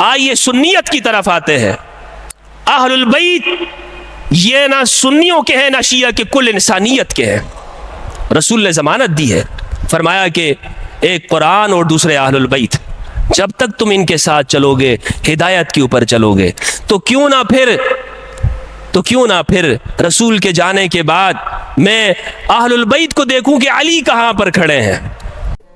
آئیے سنیت کی طرف آتے ہیں۔ اہل البیت یہ نہ سنیوں کے ہیں نہ شیعہ کے، کل انسانیت کے ہیں۔ رسول نے ضمانت دی ہے، فرمایا کہ ایک قرآن اور دوسرے اہل البیت، جب تک تم ان کے ساتھ چلو گے ہدایت کے اوپر چلو گے۔ تو کیوں نہ پھر رسول کے جانے کے بعد میں اہل البیت کو دیکھوں کہ علی کہاں پر کھڑے ہیں۔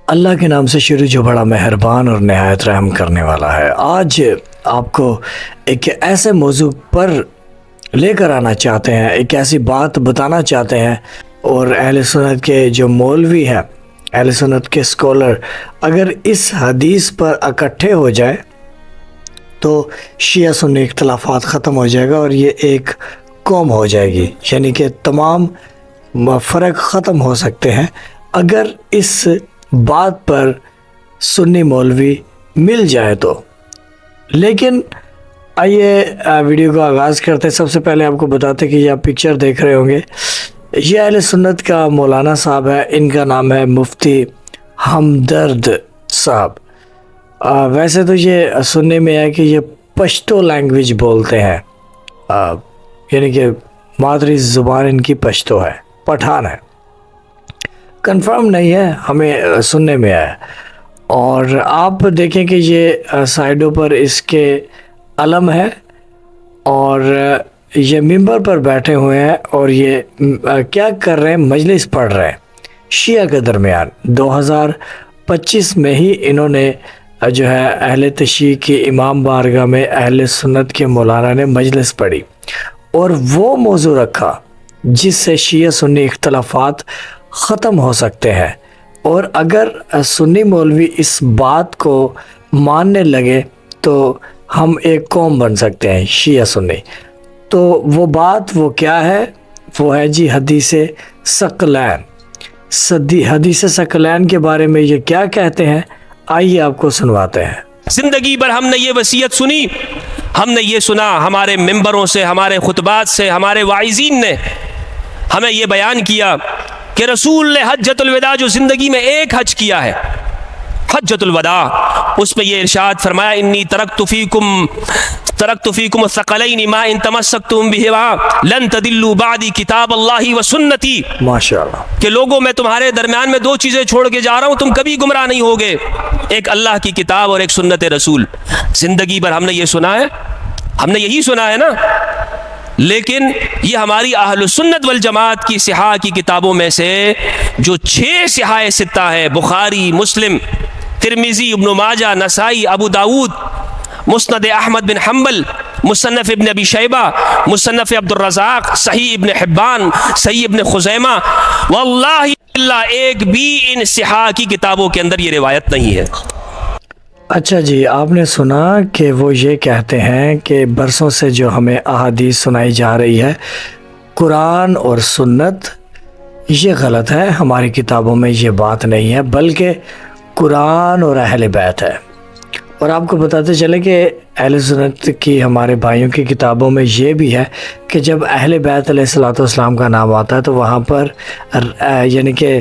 اللہ کے نام سے شروع جو بڑا مہربان اور نہایت رحم کرنے والا ہے۔ آج آپ کو ایک ایسے موضوع پر لے کر آنا چاہتے ہیں، ایک ایسی بات بتانا چاہتے ہیں، اور اہل سنت کے جو مولوی ہیں، اہل سنت کے اسکالر اگر اس حدیث پر اکٹھے ہو جائے تو شیعہ سنی اختلافات ختم ہو جائے گا اور یہ ایک قوم ہو جائے گی، یعنی کہ تمام فرق ختم ہو سکتے ہیں اگر اس بات پر سنی مولوی مل جائے تو۔ لیکن آئیے ویڈیو کا آغاز کرتے ہیں۔ سب سے پہلے آپ کو بتاتے کہ یہ آپ پکچر دیکھ رہے ہوں گے، یہ اہل سنت کا مولانا صاحب ہے، ان کا نام ہے مفتی ہمدرد صاحب۔ ویسے تو یہ سننے میں ہے کہ یہ پشتو لینگویج بولتے ہیں، یعنی کہ مادری زبان ان کی پشتو ہے، پٹھان ہے، کنفرم نہیں ہے، ہمیں سننے میں آیا۔ اور آپ دیکھیں کہ یہ سائڈوں پر اس کے علم ہے اور یہ ممبر پر بیٹھے ہوئے ہیں اور یہ کیا کر رہے ہیں؟ مجلس پڑھ رہے ہیں شیعہ کے درمیان۔ 2025 میں ہی انہوں نے جو ہے اہل تشیع کی امام بارگاہ میں اہل سنت کے مولانا نے مجلس پڑھی اور وہ موضوع رکھا جس سے شیعہ سنی اختلافات ختم ہو سکتے ہیں۔ اور اگر سنی مولوی اس بات کو ماننے لگے تو ہم ایک قوم بن سکتے ہیں شیعہ سنی۔ تو وہ بات وہ کیا ہے؟ وہ ہے جی حدیث ثقلین۔ حدیث ثقلین کے بارے میں یہ کیا کہتے ہیں، آئیے آپ کو سنواتے ہیں۔ زندگی بھر ہم نے یہ وصیت سنی، ہم نے یہ سنا، ہمارے ممبروں سے، ہمارے خطبات سے، ہمارے واعظین نے ہمیں یہ بیان کیا کہ رسول نے حجۃ الوداع جو زندگی میں ایک حج کیا ہے، حجۃ الوداع، اس میں یہ ارشاد فرمایا انی ترکت فیکم الثقلین ما ان تمسکتم بہما لن تضلوا بعدی کتاب اللہ و سنتی۔ ماشاءاللہ، کہ لوگوں میں تمہارے درمیان میں دو چیزیں چھوڑ کے جا رہا ہوں، تم کبھی گمراہ نہیں ہوگے، ایک اللہ کی کتاب اور ایک سنت رسول۔ زندگی بھر ہم نے یہ سنا ہے، ہم نے یہی سنا ہے نا، لیکن یہ ہماری اہل سنت والجماعت کی صحاح کی کتابوں میں سے جو 6 صحاح ستہ ہے، بخاری، مسلم، ترمذی، ابن ماجہ، نسائی، ابو داود، مسند احمد بن حنبل، مصنف ابن ابی شیبہ، مصنف عبد الرزاق، صحیح ابن حبان، صحیح ابن خزیمہ، واللہ اللہ ایک بھی ان صحاح کی کتابوں کے اندر یہ روایت نہیں ہے۔ اچھا جی، آپ نے سنا کہ وہ یہ کہتے ہیں کہ برسوں سے جو ہمیں احادیث سنائی جا رہی ہے قرآن اور سنت، یہ غلط ہے، ہماری کتابوں میں یہ بات نہیں ہے، بلکہ قرآن اور اہل بیت ہے۔ اور آپ کو بتاتے چلے کہ اہل سنت کی ہمارے بھائیوں کی کتابوں میں یہ بھی ہے کہ جب اہل بیت علیہ الصلوۃ والسلام کا نام آتا ہے تو وہاں پر یعنی کہ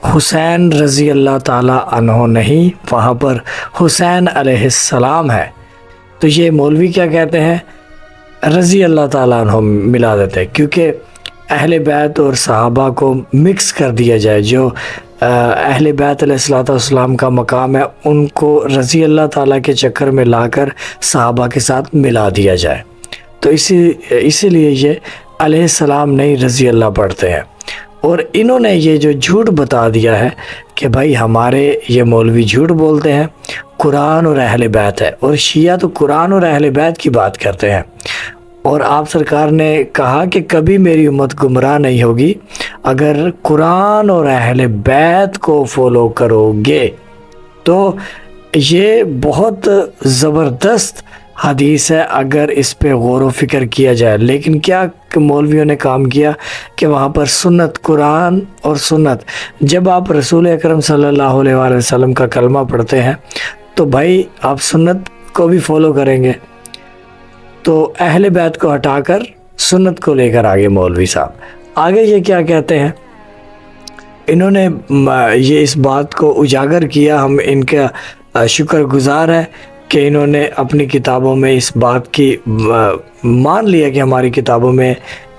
حسین رضی اللہ تعالیٰ عنہ نہیں، وہاں پر حسین علیہ السلام ہے۔ تو یہ مولوی کیا کہتے ہیں؟ رضی اللہ تعالیٰ عنہ ملا دیتے ہیں، کیونکہ اہل بیت اور صحابہ کو مکس کر دیا جائے، جو اہل بیت علیہ الصلوۃ والسلام کا مقام ہے ان کو رضی اللہ تعالیٰ کے چکر میں لا کر صحابہ کے ساتھ ملا دیا جائے، تو اسی لیے یہ علیہ السلام نہیں رضی اللہ پڑھتے ہیں۔ اور انہوں نے یہ جو جھوٹ بتا دیا ہے کہ بھائی ہمارے یہ مولوی جھوٹ بولتے ہیں، قرآن اور اہل بیت ہے، اور شیعہ تو قرآن اور اہل بیت کی بات کرتے ہیں۔ اور آپ سرکار نے کہا کہ کبھی میری امت گمراہ نہیں ہوگی اگر قرآن اور اہل بیت کو فالو کرو گے۔ تو یہ بہت زبردست حدیث ہے اگر اس پہ غور و فکر کیا جائے، لیکن کیا مولویوں نے کام کیا کہ وہاں پر سنت، قرآن اور سنت، جب آپ رسول اکرم صلی اللہ علیہ وآلہ وسلم کا کلمہ پڑھتے ہیں تو بھائی آپ سنت کو بھی فالو کریں گے، تو اہل بیت کو ہٹا کر سنت کو لے کر آگے مولوی صاحب آگے یہ کیا کہتے ہیں، انہوں نے یہ اس بات کو اجاگر کیا، ہم ان کا شکر گزار ہے کہ انہوں نے اپنی کتابوں میں اس بات کی مان لیا کہ ہماری کتابوں میں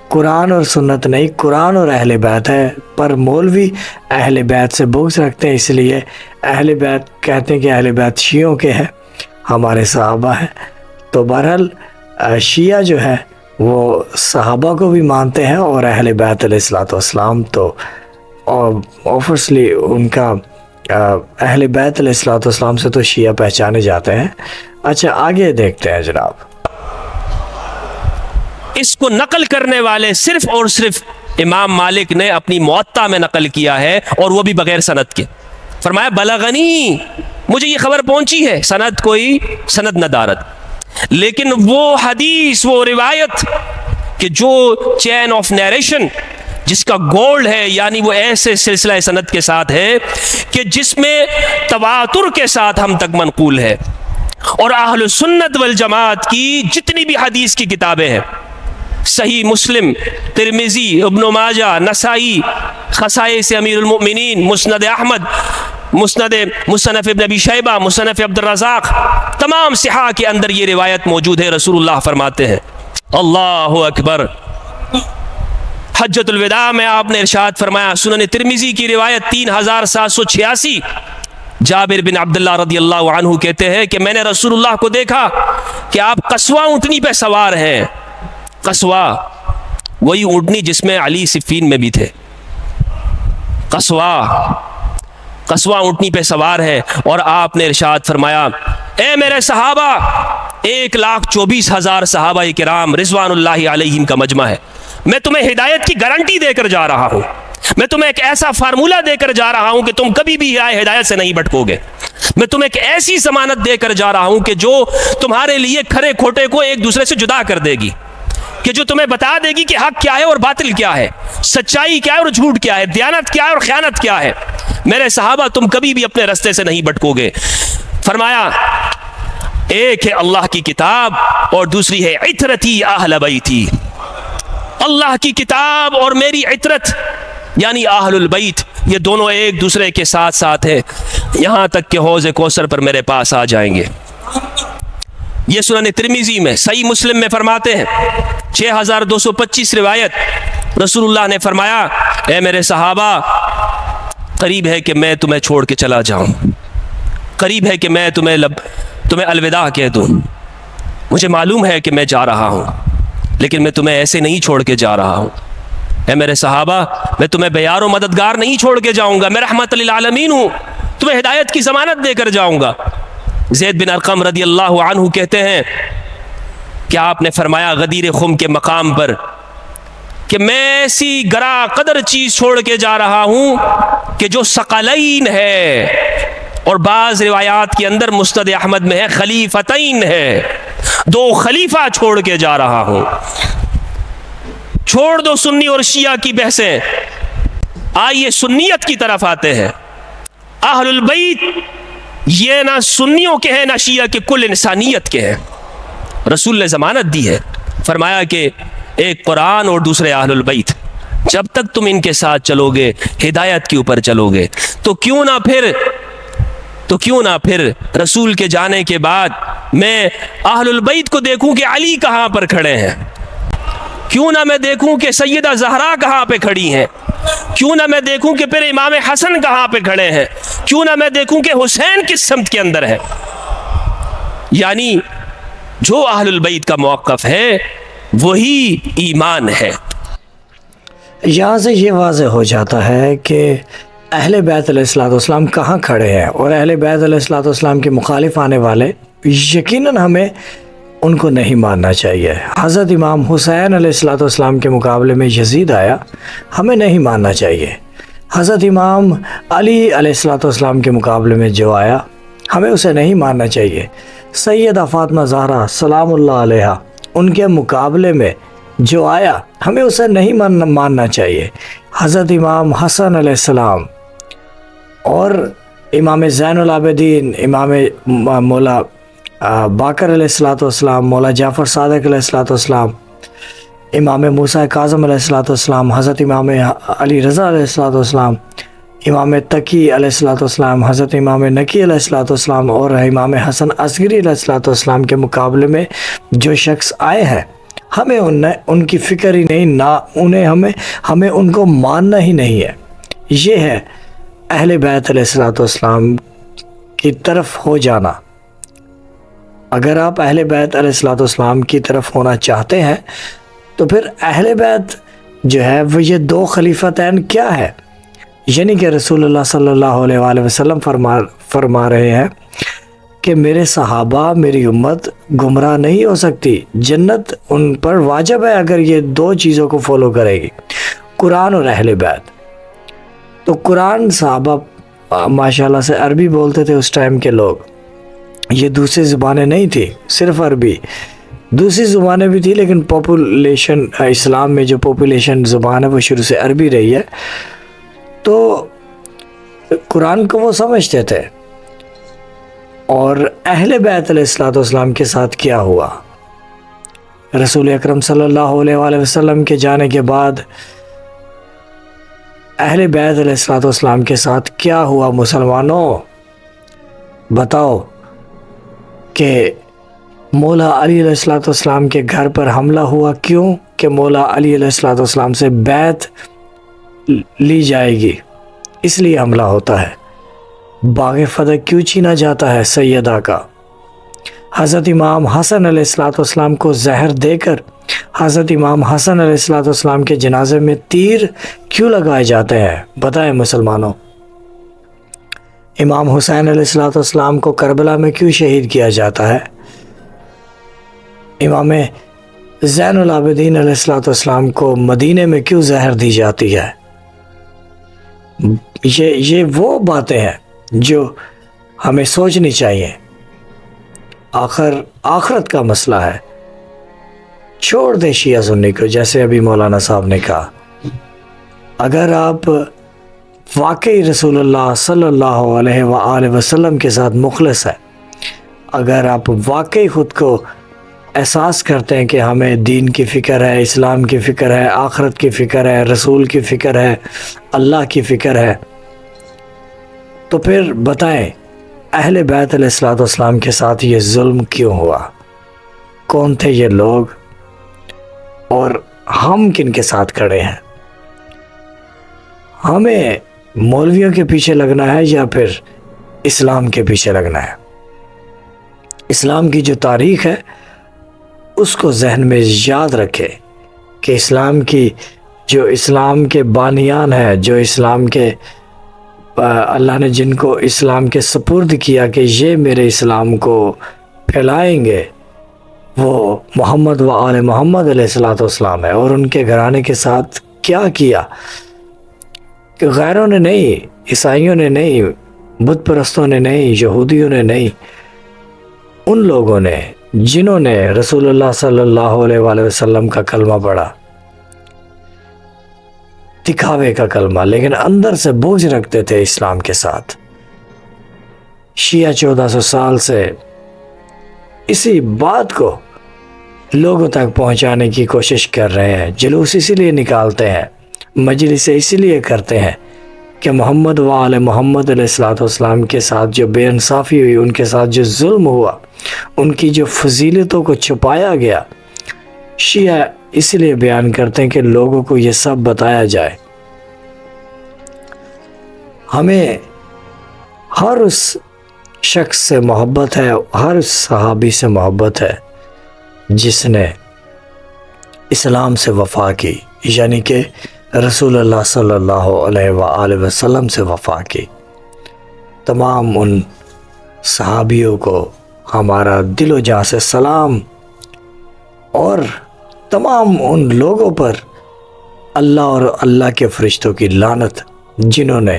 قرآن اور سنت نہیں، قرآن اور اہل بیت ہے، پر مولوی اہل بیت سے بغض رکھتے ہیں، اس لیے اہل بیت کہتے ہیں کہ اہل بیت شیعوں کے ہیں، ہمارے صحابہ ہیں۔ تو بہرحال شیعہ جو ہے وہ صحابہ کو بھی مانتے ہیں اور اہل بیت علیہ الصلوۃ والسلام تو اوبویسلی ان کا اہل بیت علیہ الصلوۃ والسلام سے تو شیعہ پہچانے جاتے ہیں۔ اچھا آگے دیکھتے ہیں جناب۔ اس کو نقل کرنے والے صرف اور صرف امام مالک نے اپنی موطا میں نقل کیا ہے، اور وہ بھی بغیر سند کے۔ فرمایا بلغنی، مجھے یہ خبر پہنچی ہے، سند کوئی سند نہ دارد، لیکن وہ حدیث، وہ روایت کہ جو چین آف نیریشن جس کا گولڈ ہے، یعنی وہ ایسے سلسلہ سند کے ساتھ ہے کہ جس میں تواتر کے ساتھ ہم تک منقول ہے، اور اہل سنت والجماعت کی جتنی بھی حدیث کی کتابیں ہیں، صحیح مسلم، ترمذی، ابن ماجہ، نسائی، خصائص امیر المؤمنین، مسند احمد، مصنف ابن ابی شیبہ، مصنف عبد الرزاق، تمام صحاح کے اندر یہ روایت موجود ہے۔ رسول اللہ فرماتے ہیں، اللہ اکبر، حجۃ الوداع میں آپ نے ارشاد فرمایا، سنن ترمذی کی روایت 3786، جابر بن عبداللہ رضی اللہ عنہ کہتے ہیں کہ میں نے رسول اللہ کو دیکھا کہ آپ قصوہ اونٹنی پہ سوار ہیں۔ قصوہ وہی اونٹنی جس میں علی صفین میں بھی تھے، قصوہ اونٹنی پہ سوار ہے، اور آپ نے ارشاد فرمایا، اے میرے صحابہ، 1,24,000 صحابہ کرام رضوان اللہ علیہم کا مجمع ہے، میں تمہیں ہدایت کی گارنٹی دے کر جا رہا ہوں، میں تمہیں ایک ایسا فارمولہ دے کر جا رہا ہوں کہ تم کبھی بھی ہدایت سے نہیں بھٹکو گے، میں تمہیں ایک ایسی ضمانت دے کر جا رہا ہوں کہ جو تمہارے لیے کھرے کھوٹے کو ایک دوسرے سے جدا کر دے گی، کہ جو تمہیں بتا دے گی کہ حق کیا ہے اور باطل کیا ہے، سچائی کیا ہے اور جھوٹ کیا ہے، دیانت کیا ہے اور خیانت کیا ہے۔ میرے صحابہ تم کبھی بھی اپنے رستے سے نہیں بھٹکو گے۔ فرمایا ایک ہے اللہ کی کتاب اور دوسری ہے عطرتی اہل بیتی، اللہ کی کتاب اور میری عطرت یعنی اہل البیت، یہ دونوں ایک دوسرے کے ساتھ ساتھ ہیں، یہاں تک کہ حوض کوثر پر میرے پاس آ جائیں گے۔ یہ سنن ترمذی میں، صحیح مسلم میں فرماتے ہیں 6225 روایت، رسول اللہ نے فرمایا، اے میرے صحابہ، قریب ہے کہ میں تمہیں چھوڑ کے چلا جاؤں، قریب ہے کہ میں تمہیں الوداع کہہ دوں، مجھے معلوم ہے کہ میں جا رہا ہوں، لیکن میں تمہیں ایسے نہیں چھوڑ کے جا رہا ہوں۔ اے میرے صحابہ، میں تمہیں بیار و مددگار نہیں چھوڑ کے جاؤں گا، میں رحمت للعالمین ہوں، تمہیں ہدایت کی ضمانت دے کر جاؤں گا۔ زید بن ارقم رضی اللہ عنہ کہتے ہیں کہ آپ نے فرمایا غدیر خم کے مقام پر کہ میں ایسی گراں قدر چیز چھوڑ کے جا رہا ہوں کہ جو ثقلین ہے، اور بعض روایات کے اندر مسند احمد میں ہے خلیفتین ہے، 2 خلیفہ چھوڑ کے جا رہا ہوں۔ چھوڑ دو سنی اور شیعہ کی بحثیں، آئیے سنیت کی طرف آتے ہیں۔ اہل البیت یہ نہ سنیوں کے ہیں نہ شیعہ کے، کل انسانیت کے ہیں۔ رسول نے ضمانت دی ہے، فرمایا کہ ایک قرآن اور دوسرے اہل البیت، جب تک تم ان کے ساتھ چلو گے ہدایت کے اوپر چلو گے، تو کیوں نہ پھر رسول کے جانے کے بعد میں اہل البیت کو دیکھوں کہ علی کہاں پر کھڑے ہیں، کیوں نہ میں دیکھوں کہ سیدہ زہرا کہاں پہ کھڑی ہیں، کیوں نہ میں دیکھوں کہ پھر امام حسن کہاں پہ کھڑے ہیں، کیوں نہ میں دیکھوں کہ حسین کس سمت کے اندر ہے۔ یعنی جو اہل البیت کا موقف ہے وہی ایمان ہے۔ یہاں سے یہ واضح ہو جاتا ہے کہ اہل بیت علیہ الصلوۃ والسلام کہاں کھڑے ہیں، اور اہل بیت علیہ الصلوۃ والسلام کے مخالف آنے والے یقیناً ہمیں ان کو نہیں ماننا چاہیے۔ حضرت امام حسین علیہ الصلوۃ والسلام کے مقابلے میں یزید آیا، ہمیں نہیں ماننا چاہیے۔ حضرت امام علی علیہ الصلوۃ والسلام کے مقابلے میں جو آیا، ہمیں اسے نہیں ماننا چاہیے۔ سیدہ فاطمہ زہرا سلام اللہ علیہا، ان کے مقابلے میں جو آیا، ہمیں اسے نہیں ماننا چاہیے۔ حضرت امام حسن علیہ السلام اور امام زین العابدین، امام مولا باقر علیہ الصلوۃ والسلام، مولا جعفر صادق علیہ الصلوۃ والسلام، امام موسیٰ کاظم علیہ الصلوۃ والسلام، حضرت امام علی رضا علیہ الصلوۃ والسلام، امام تقی علیہ الصلوۃ والسلام، حضرت امام نقی علیہ الصلوۃ والسلام اور امام حسن عسکری علیہ الصلوۃ والسلام کے مقابلے میں جو شخص آئے ہیں، ہمیں ان کی فکر ہی نہیں، نہ ہمیں ان کو ماننا ہی نہیں ہے۔ یہ ہے اہل بیت علیہ الصلوۃ والسلام کی طرف ہو جانا۔ اگر آپ اہل بیت علیہ الصلوۃ والسلام کی طرف ہونا چاہتے ہیں تو پھر اہل بیت جو ہے وہ یہ دو خلیفتین کیا ہے؟ یعنی کہ رسول اللہ صلی اللہ علیہ وآلہ وسلم فرما رہے ہیں کہ میرے صحابہ، میری امت گمراہ نہیں ہو سکتی، جنت ان پر واجب ہے اگر یہ دو چیزوں کو فالو کرے گی، قرآن اور اہل بیت۔ تو قرآن، صحابہ ماشاءاللہ سے عربی بولتے تھے اس ٹائم کے لوگ، یہ دوسری زبانیں نہیں تھی، صرف عربی۔ دوسری زبانیں بھی تھی لیکن پاپولیشن، اسلام میں جو پاپولیشن زبان ہے وہ شروع سے عربی رہی ہے، تو قرآن کو وہ سمجھتے تھے۔ اور اہل بیت علیہ الصلوۃ والسلام کے ساتھ کیا ہوا؟ رسول اکرم صلی اللہ علیہ وآلہ وسلم کے جانے کے بعد اہل بیت علیہ الصلوۃ والسلام کے ساتھ کیا ہوا؟ مسلمانوں بتاؤ کہ مولا علی علیہ الصلوۃ والسلام کے گھر پر حملہ ہوا، کیوں؟ کہ مولا علی علیہ الصلوۃ والسلام سے بیعت لی جائے گی، اس لیے حملہ ہوتا ہے۔ باغ فتح کیوں چھینا جاتا ہے سیدہ کا؟ حضرت امام حسن علیہ الصلوۃ والسلام کو زہر دے کر حضرت امام حسن علیہ الصلوۃ والسلام کے جنازے میں تیر کیوں لگائے جاتے ہیں؟ بتائیں مسلمانوں۔ امام حسین علیہ الصلوۃ والسلام کو کربلا میں کیوں شہید کیا جاتا ہے؟ امام زین العابدین علیہ الصلوۃ والسلام کو مدینے میں کیوں زہر دی جاتی ہے؟ یہ وہ باتیں ہیں جو ہمیں سوچنی چاہیے۔ آخرت کا مسئلہ ہے، چھوڑ دے شیعہ سنی کو، جیسے ابھی مولانا صاحب نے کہا۔ اگر آپ واقعی رسول اللہ صلی اللہ علیہ وآلہ وسلم کے ساتھ مخلص ہیں، اگر آپ واقعی خود کو احساس کرتے ہیں کہ ہمیں دین کی فکر ہے، اسلام کی فکر ہے، آخرت کی فکر ہے، رسول کی فکر ہے، اللہ کی فکر ہے، تو پھر بتائیں اہل بیت علیہ الصلوۃ والسلام کے ساتھ یہ ظلم کیوں ہوا؟ کون تھے یہ لوگ اور ہم کن کے ساتھ کھڑے ہیں؟ ہمیں مولویوں کے پیچھے لگنا ہے یا پھر اسلام کے پیچھے لگنا ہے؟ اسلام کی جو تاریخ ہے اس کو ذہن میں یاد رکھے کہ اسلام کے بانیان ہیں، جو اسلام کے اللہ نے جن کو اسلام کے سپرد کیا کہ یہ میرے اسلام کو پھیلائیں گے، وہ محمد و آل محمد علیہ الصلوۃ والسلام ہے۔ اور ان کے گھرانے کے ساتھ کیا کیا کہ غیروں نے نہیں، عیسائیوں نے نہیں، بت پرستوں نے نہیں، یہودیوں نے نہیں، ان لوگوں نے جنہوں نے رسول اللہ صلی اللہ علیہ وآلہ وسلم کا کلمہ پڑھا، دکھاوے کا کلمہ، لیکن اندر سے بوجھ رکھتے تھے اسلام کے ساتھ۔ شیعہ 1400 سال سے اسی بات کو لوگوں تک پہنچانے کی کوشش کر رہے ہیں، جلوس اسی لیے نکالتے ہیں، مجلس اسی لیے کرتے ہیں کہ محمد و آل محمد علیہ الصلوۃ والسلام کے ساتھ جو بے انصافی ہوئی، ان کے ساتھ جو ظلم ہوا، ان کی جو فضیلتوں کو چھپایا گیا، شیعہ اس لیے بیان کرتے ہیں کہ لوگوں کو یہ سب بتایا جائے۔ ہمیں ہر اس شخص سے محبت ہے، ہر اس صحابی سے محبت ہے جس نے اسلام سے وفا کی، یعنی کہ رسول اللہ صلی اللہ علیہ وآلہ وسلم سے وفا کی۔ تمام ان صحابیوں کو ہمارا دل و جاں سے سلام، اور تمام ان لوگوں پر اللہ اور اللہ کے فرشتوں کی لعنت جنہوں نے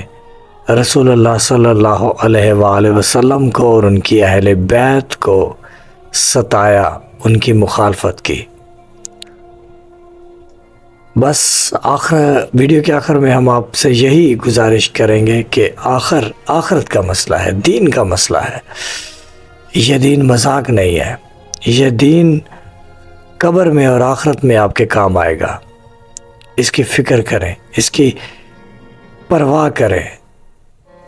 رسول اللہ صلی اللہ علیہ وآلہ وسلم کو اور ان کی اہل بیت کو ستایا، ان کی مخالفت کی۔ بس ویڈیو کے آخر میں ہم آپ سے یہی گزارش کریں گے کہ آخرت کا مسئلہ ہے، دین کا مسئلہ ہے۔ یہ دین مذاق نہیں ہے، یہ دین قبر میں اور آخرت میں آپ کے کام آئے گا۔ اس کی فکر کریں، اس کی پرواہ کریں،